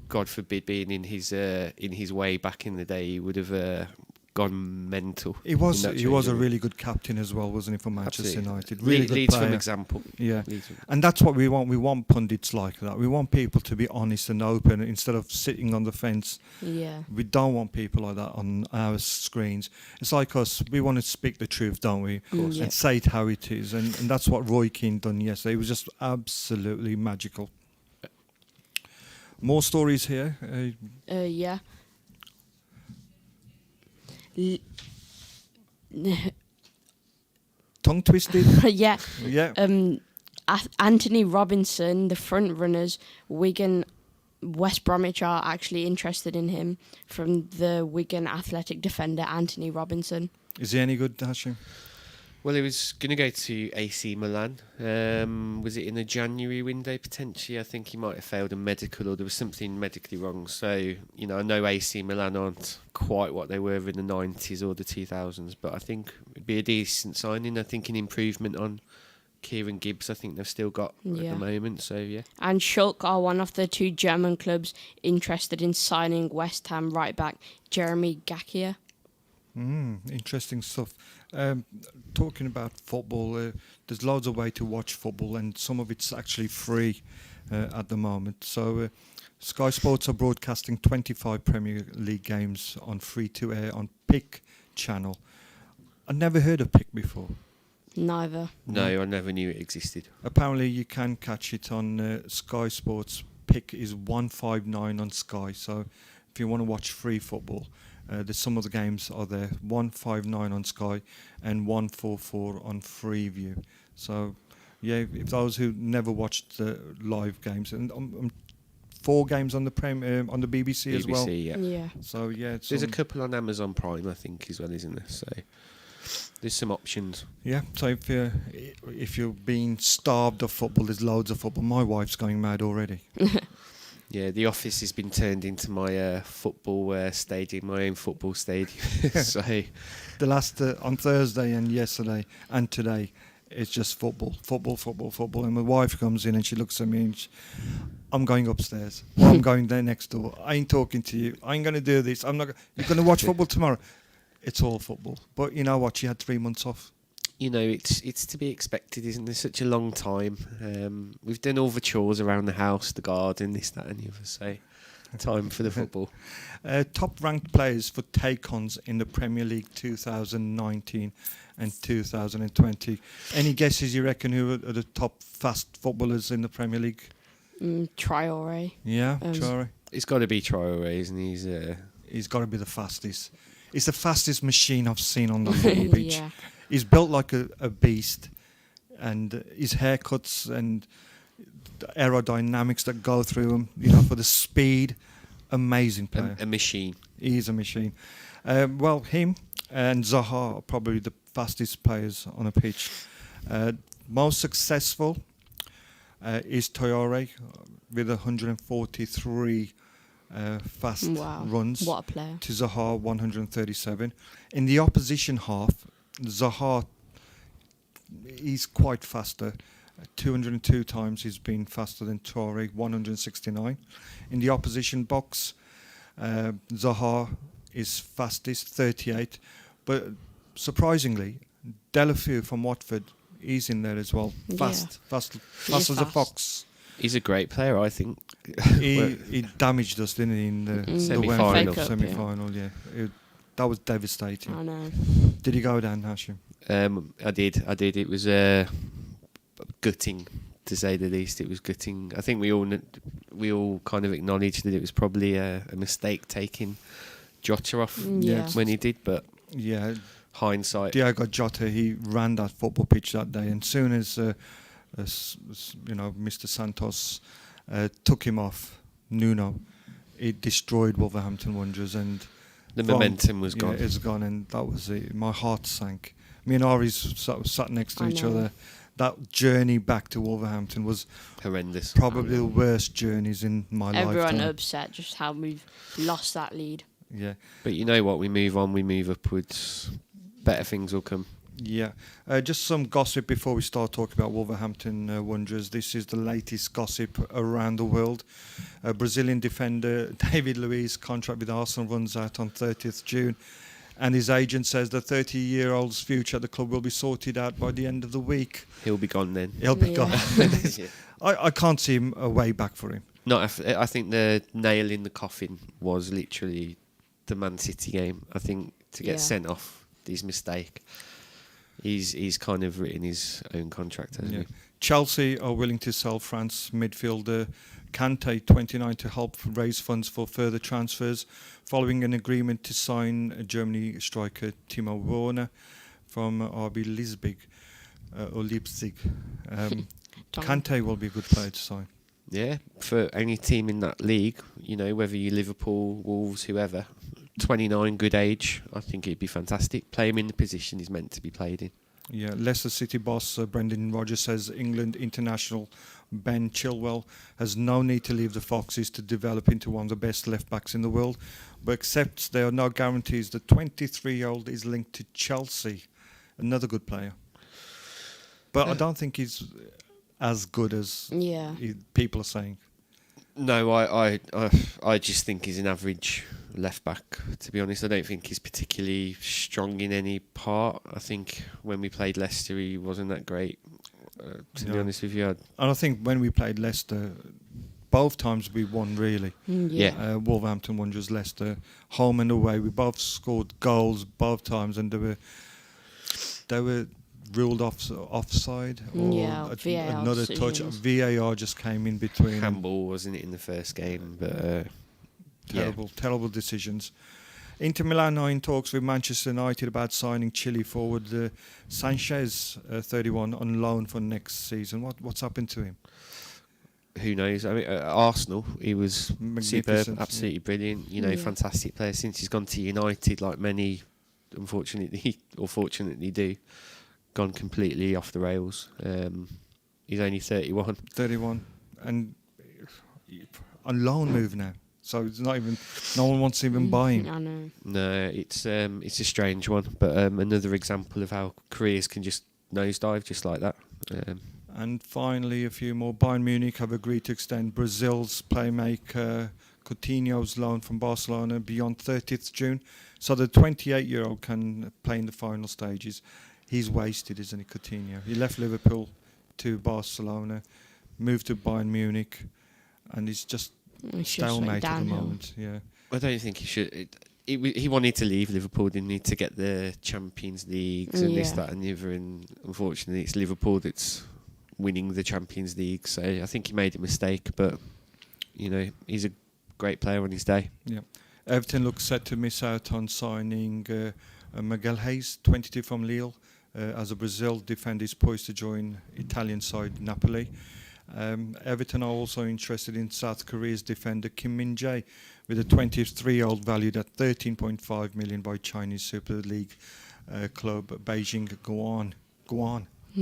God forbid, being in his way back in the day, he would have gone mental. He was in that a change room. really good captain as well, wasn't he, for Manchester Absolutely. United? Really good Leads player. from example. Yeah, Leads from- and that's what we want. We want pundits like that. We want people to be honest and open instead of sitting on the fence. Yeah. We don't want people like that on our screens. It's like us. We want to speak the truth, don't we? course. And say it how it is. And that's what Roy Keane done yesterday. It was just absolutely magical. More stories here. Yeah. Tongue twisted. Yeah. Yeah. Anthony Robinson, the front runners, Wigan, West Bromwich are actually interested in him from the Wigan athletic defender Anthony Robinson. Is he any good, Hashim? Well, he was going to go to AC Milan. Was it in the January window potentially? I think he might have failed a medical, or there was something medically wrong. So, I know AC Milan aren't quite what they were in the 90s or the 2000s, but I think it'd be a decent signing. I think an improvement on Kieran Gibbs, I think they've still got at the moment. So, yeah. And Schalke are one of the two German clubs interested in signing West Ham right back Jeremy Gakia. Interesting stuff. Talking about football, there's loads of ways to watch football, and some of it's actually free at the moment. So Sky Sports are broadcasting 25 Premier League games on free-to-air on PIC channel. I've never heard of PIC before. Neither. No, I never knew it existed. Apparently you can catch it on Sky Sports. PIC is 159 on Sky, so if you want to watch free football, there's some of the games are there, 159 on Sky and 144 on Freeview. So, yeah, if those who never watched the live games, and 4 games on the on the BBC as well. Yeah. So yeah, There's a couple on Amazon Prime, I think, as well, isn't there? So there's some options. Yeah. So if you're being starved of football, there's loads of football. My wife's going mad already. Yeah, the office has been turned into my football stadium, my own football stadium. So the last on Thursday and yesterday and today, it's just football. And my wife comes in and she looks at me and I'm going upstairs. Or I'm going there next door. I ain't talking to you. I ain't going to do this. I'm not. You're going to watch football tomorrow. It's all football. But you know what? She had 3 months off. It's to be expected, isn't there? Such a long time. We've done all the chores around the house, the garden, this, that, and the other. So, time for the football. Top-ranked players for take-ons in the Premier League 2019 and 2020. Any guesses you reckon who are the top fast footballers in the Premier League? Traore. Yeah, Traore. It's got to be Traore, isn't he? He's got to be the fastest. He's the fastest machine I've seen on the football pitch. Yeah. He's built like a beast, and his haircuts and the aerodynamics that go through him, for the speed, amazing player. A machine. He's a machine. Well, him and Zaha are probably the fastest players on a pitch. Most successful is Traore with 143 fast runs. What a player. To Zaha 137. In the opposition half, Zaha, he's quite faster. 202 times he's been faster than Traore, 169. In the opposition box, Zaha is fastest, 38. But surprisingly, Delafeu from Watford, he's in there as well. Fast as a fox. He's a great player, I think. He damaged us, didn't he, in the semi-final? Yeah. That was devastating. I know. Did you go down, Hashim? I did. It was gutting, to say the least. It was gutting. I think we all kind of acknowledged that it was probably a mistake taking Jota off when he did, but hindsight. Diogo Jota, he ran that football pitch that day, and soon as Mr. Santos took him off, Nuno, it destroyed Wolverhampton Wanderers, and the momentum was gone. Yeah, it's gone, and that was it. My heart sank. Me and Ari sat next to each other that journey back to Wolverhampton was Horrendous. probably the worst journeys in my Everyone lifetime. upset just how we've lost that lead. Yeah, But you know what? We move on. We move upwards. Better things will come. yeah. Just some gossip before we start talking about Wolverhampton Wanderers. This is the latest gossip around the world. Brazilian defender David Luiz's contract with Arsenal runs out on 30th June. And his agent says the 30-year-old's future at the club will be sorted out by the end of the week. He'll be gone then. He'll be Yeah. gone. Yeah. I can't see him a way back for him. I think the nail in the coffin was literally the Man City game. I think to get Yeah. sent off, his mistake. He's kind of written his own contract, hasn't Yeah. he? Chelsea are willing to sell France midfielder Kante, 29, to help raise funds for further transfers, following an agreement to sign Germany striker Timo Werner from RB Leipzig. Or Leipzig. Kante will be a good player to sign. Yeah, for any team in that league, whether you Liverpool, Wolves, whoever, 29, good age, I think it'd be fantastic. Play him in the position he's meant to be played in. Yeah, Leicester City boss Brendan Rodgers says England international Ben Chilwell has no need to leave the Foxes to develop into one of the best left-backs in the world, but accepts there are no guarantees the 23-year-old is linked to Chelsea, another good player. But I don't think he's as good as people are saying. No, I just think he's an average left back. To be honest, I don't think he's particularly strong in any part. I think when we played Leicester, he wasn't that great. To be honest with you, And I think when we played Leicester, both times we won really. Yeah. Wolverhampton Wanderers, Leicester, home and away. We both scored goals both times, and they were ruled offside or VAR another touch. decisions. VAR just came in between. handball, wasn't it, in the first game? But Terrible decisions. Inter Milan are in talks with Manchester United about signing Chile forward Sanchez, 31, on loan for next season. What's happened to him? who knows? I mean, at Arsenal, he was Magnificent, superb, absolutely brilliant. Yeah. Fantastic player. Since he's gone to United, like many, unfortunately or fortunately do, gone completely off the rails. He's only 31. 31, and on loan move now. So it's not even. No one wants to even buy him. I know. No, it's a strange one, but another example of how careers can just nosedive just like that. And finally, a few more. Bayern Munich have agreed to extend Brazil's playmaker Coutinho's loan from Barcelona beyond 30th June. So the 28-year-old can play in the final stages. He's wasted, isn't he, Coutinho? He left Liverpool to Barcelona, moved to Bayern Munich, and he's just stalemate at the moment. Yeah. I don't think he should. He wanted to leave Liverpool, didn't he, to get the Champions Leagues and this, that, and the other. And unfortunately, it's Liverpool that's winning the Champions League. So I think he made a mistake, but he's a great player on his day. Yeah. Everton looks set to miss out on signing Miguel Hayes, 22, from Lille, as a Brazil defender is poised to join Italian side Napoli. Everton are also interested in South Korea's defender Kim Min-jae, with a 23-year-old valued at 13.5 million by Chinese Super League club Beijing Guan.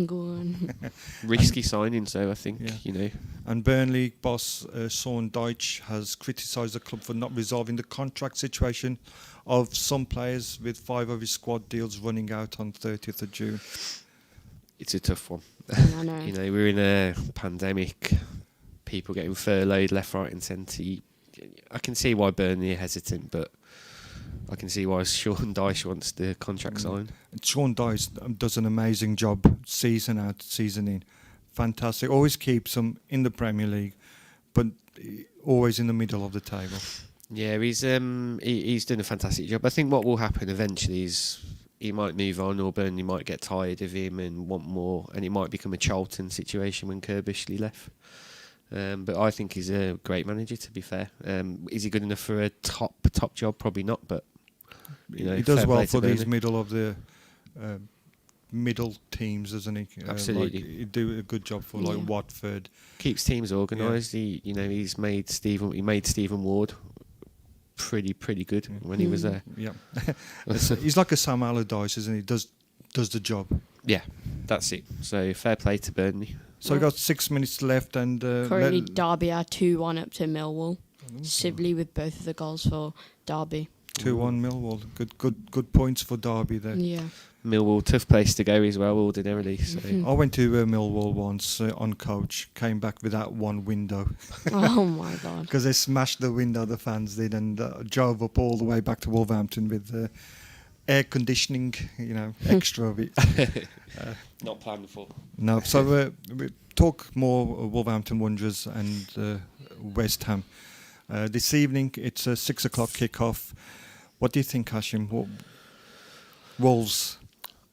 Go on. Risky signing, so I think, And Burnley boss Sean Dyche has criticised the club for not resolving the contract situation of some players, with 5 of his squad deals running out on 30th of June. It's a tough one. I know. We're in a pandemic, people getting furloughed left, right and centre. I can see why Burnley are hesitant, but I can see why Sean Dyche wants the contract signed. Sean Dyche does an amazing job season out, season in. Fantastic. Always keeps them in the Premier League, but always in the middle of the table. Yeah, he's done a fantastic job. I think what will happen eventually is he might move on, or Burnley might get tired of him and want more, and it might become a Charlton situation when Kirbishley left. But I think he's a great manager, to be fair. Is he good enough for a top job? Probably not, but He does fair well play to for these Burnley. middle of the middle teams, doesn't he? Absolutely. He do a good job for like Watford. Keeps teams organised. He made Stephen Ward pretty good when he was there. Yeah, he's like a Sam Allardyce, isn't he? Does the job. Yeah, That's it. So fair play to Burnley. So we got 6 minutes left, and Currently, Derby are 2-1 up to Millwall. Sibley with both of the goals for Derby. 2-1 Millwall. Good points for Derby there. Yeah. Millwall, tough place to go as well, ordinarily. So I went to Millwall once on coach, came back without one window Oh my God. because they smashed the window, the fans did, and drove up all the way back to Wolverhampton with air conditioning, extra of it. not planned for. No, so we talk more Wolverhampton Wanderers and West Ham. This evening, it's a 6 o'clock kickoff. What do you think, Hashim? Wolves,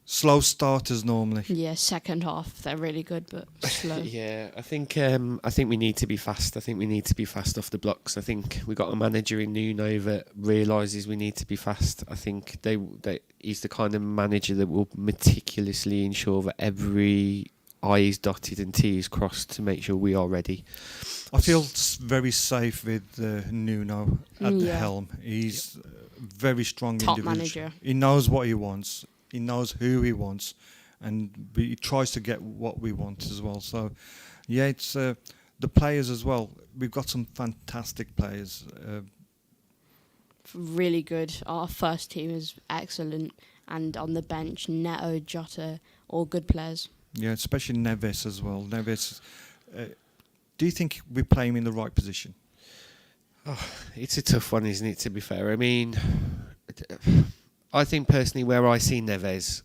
slow starters normally. Yeah, second half they're really good, but slow. Yeah, I think we need to be fast. I think we need to be fast off the blocks. I think we got a manager in Nuno that realises we need to be fast. I think he's the kind of manager that will meticulously ensure that every I is dotted and T is crossed to make sure we are ready. I feel very safe with Nuno at the helm. He's very strong Top individual. manager. He knows what he wants. He knows who he wants, and he tries to get what we want as well. So, yeah, it's the players as well. We've got some fantastic players. Really good. Our first team is excellent, and on the bench, Neto, Jota, all good players. Yeah, especially Neves as well. Neves, do you think we play him in the right position? Oh, it's a tough one, isn't it, to be fair? I mean, I think personally where I see Neves,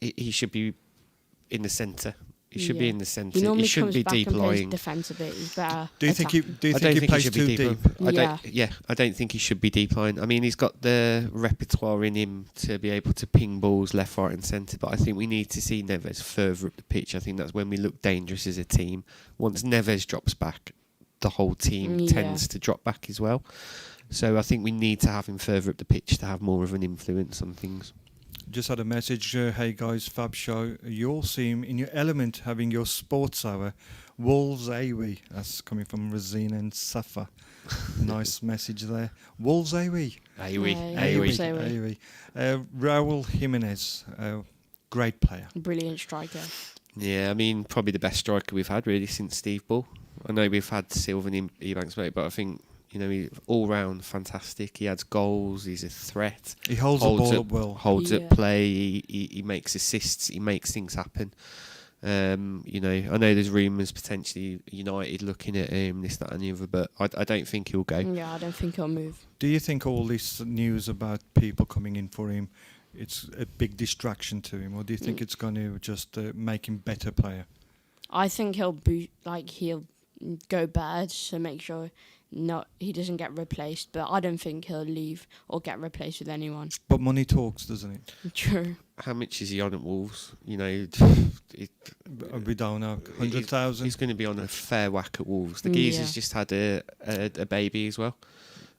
he should be in the centre. He should be in the centre. He shouldn't be deep lying. Defence a bit. He's better. Do you think he plays should too be deep? I don't think he should be deep lying. I mean, he's got the repertoire in him to be able to ping balls left, right, and centre. But I think we need to see Neves further up the pitch. I think that's when we look dangerous as a team. Once Neves drops back, the whole team tends to drop back as well. So I think we need to have him further up the pitch to have more of an influence on things. Just had a message. Hey guys, Fab Show. You all seem in your element, having your sports hour. Wolves Awi. That's coming from Razina and Safa. Nice message there. Wolves Awi. Awi. Raul Jimenez. Great player. Brilliant striker. Yeah, I mean, probably the best striker we've had really since Steve Bull. I know we've had Sylvan Ebanks, mate, but I think, he's all round fantastic. He adds goals. He's a threat. He holds the ball up well. Holds up play. He makes assists. He makes things happen. I know there's rumours potentially United looking at him, this, that, and the other, but I don't think he'll go. Yeah, I don't think he'll move. Do you think all this news about people coming in for him, it's a big distraction to him, or do you think it's going to just make him better player? I think he'll go bad to make sure he doesn't get replaced, but I don't think he'll leave or get replaced with anyone. But money talks, doesn't it? True. How much is he on at Wolves? We don't know. 100,000. He's going to be on a fair whack at Wolves. The geezer's just had a baby as well,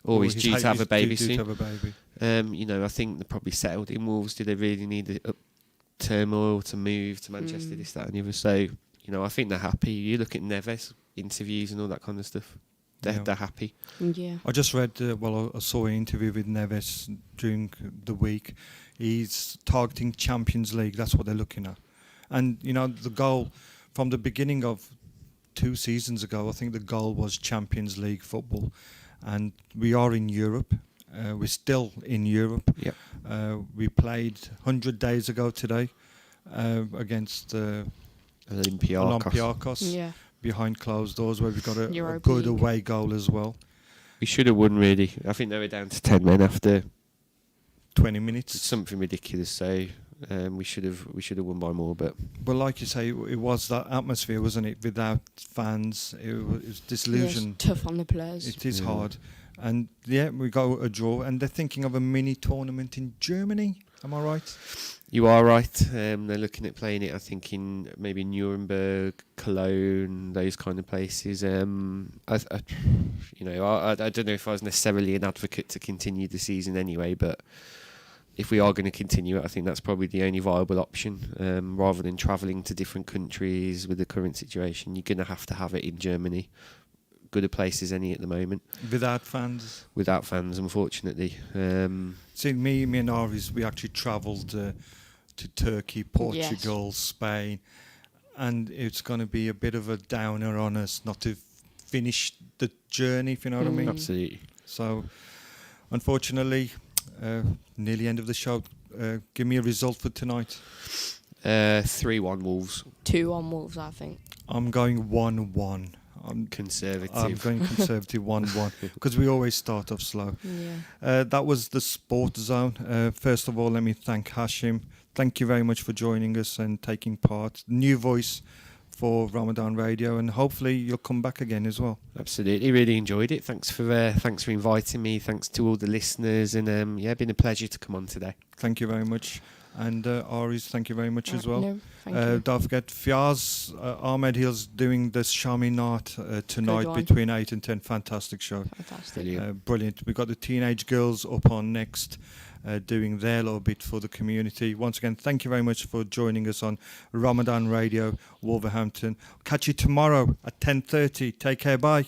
or he's due to have a baby soon. I think they're probably settled in Wolves. Do they really need the turmoil to move to Manchester, this, that, and the other? So I think they're happy. You look at Neves interviews and all that kind of stuff. They're happy. Yeah. I just read, I saw an interview with Neves during the week. He's targeting Champions League. That's what they're looking at. And, the goal from the beginning of 2 seasons ago, I think the goal was Champions League football. And we are in Europe. We're still in Europe. Yep. We played 100 days ago today against Olympiacos. Yeah. Behind closed doors, where we got a League. good away goal as well. We should have won, really. I think they were down to 10 men after 20 minutes. It's something ridiculous. So we should have won by more. But like you say, it was that atmosphere, wasn't it? Without fans, it was disillusion. It's tough on the players. It is hard, and we got a draw, and they're thinking of a mini tournament in Germany. Am I right? You are right. They're looking at playing it, I think, in maybe Nuremberg, Cologne, those kind of places. I don't know if I was necessarily an advocate to continue the season anyway, but if we are going to continue it, I think that's probably the only viable option. Rather than travelling to different countries with the current situation, you're going to have it in Germany. Good a place as any at the moment. Without fans? Without fans, unfortunately. See, me and Aris, we actually travelled to Turkey, Portugal, Spain, and it's going to be a bit of a downer on us not to finish the journey, if you know what I mean. Absolutely. So, unfortunately, nearly end of the show. Give me a result for tonight. 3-1 Wolves. 2-1 Wolves, I think. I'm going 1-1. I'm Conservative. going conservative 1-1 because we always start off slow. Yeah. That was the Sport Zone. First of all, let me thank Hashim. Thank you very much for joining us and taking part. New voice for Ramadan Radio, and hopefully you'll come back again as well. Absolutely, really enjoyed it. Thanks for inviting me. Thanks to all the listeners, and been a pleasure to come on today. Thank you very much. And Aris, thank you very much as well. No, thank you. Don't forget, Fiaz Ahmed, he's doing the Shami Nat tonight one. between 8 and 10. Fantastic show. Fantastic. Brilliant. We've got the teenage girls up on next, doing their little bit for the community. Once again, thank you very much for joining us on Ramadan Radio, Wolverhampton. Catch you tomorrow at 10:30. Take care. Bye.